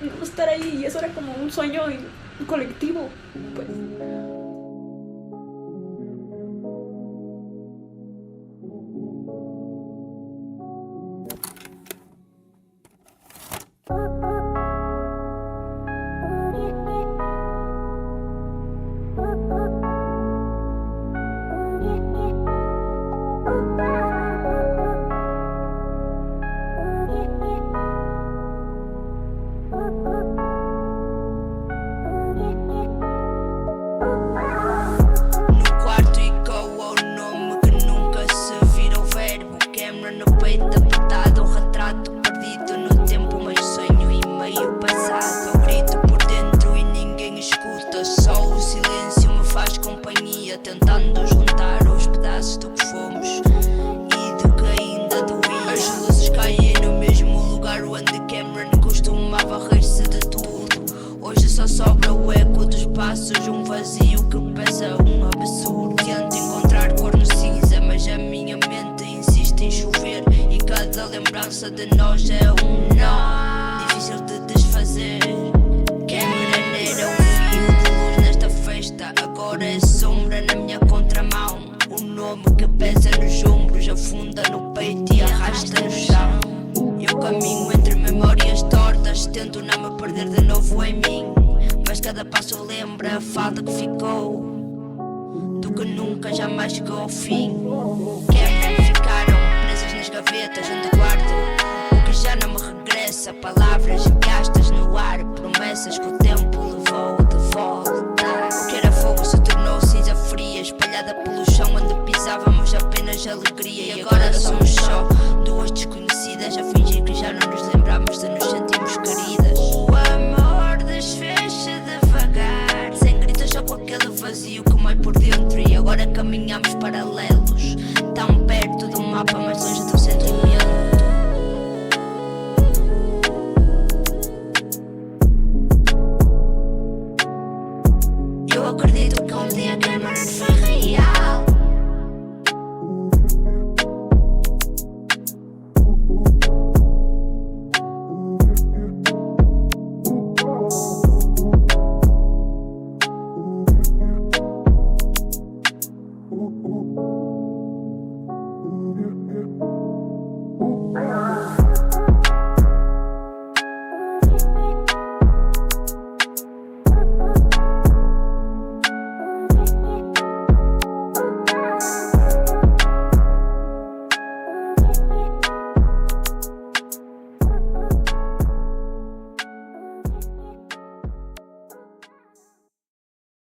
no estar ahí, y eso era como un sueño colectivo, pues. Tentando juntar os pedaços do que fomos e do que ainda doía. As luzes caem no mesmo lugar onde Cameron costumava rir-se de tudo. Hoje só sobra o eco dos passos, um vazio que pesa um absurdo. Tento encontrar cor no cinza, mas a minha mente insiste em chover, e cada lembrança de nós é um nó difícil de desfazer. Cameron era um fio de luz nesta festa, agora é sombra na minha contramão. O nome que pesa nos ombros afunda no peito e arrasta no chão. Eu caminho entre memórias tortas, tento não me perder de novo em mim, mas cada passo lembra a falta que ficou do que nunca jamais chegou ao fim. Cameron ficaram presas nas gavetas onde guardo o que já não me regressa. Palavras gastas no ar, promessas que o tempo levou de volta. O que era fogo se tornou cinza fria, espalhada pelo chão onde pisávamos apenas alegria. E agora somos só duas desconhecidas a fingir que já não nos lembramos de nos sentirmos queridas. O amor desfez-se devagar, sem gritos, só com aquele vazio que mói por dentro. E agora caminhamos paralelos, tão perto do mapa mas longe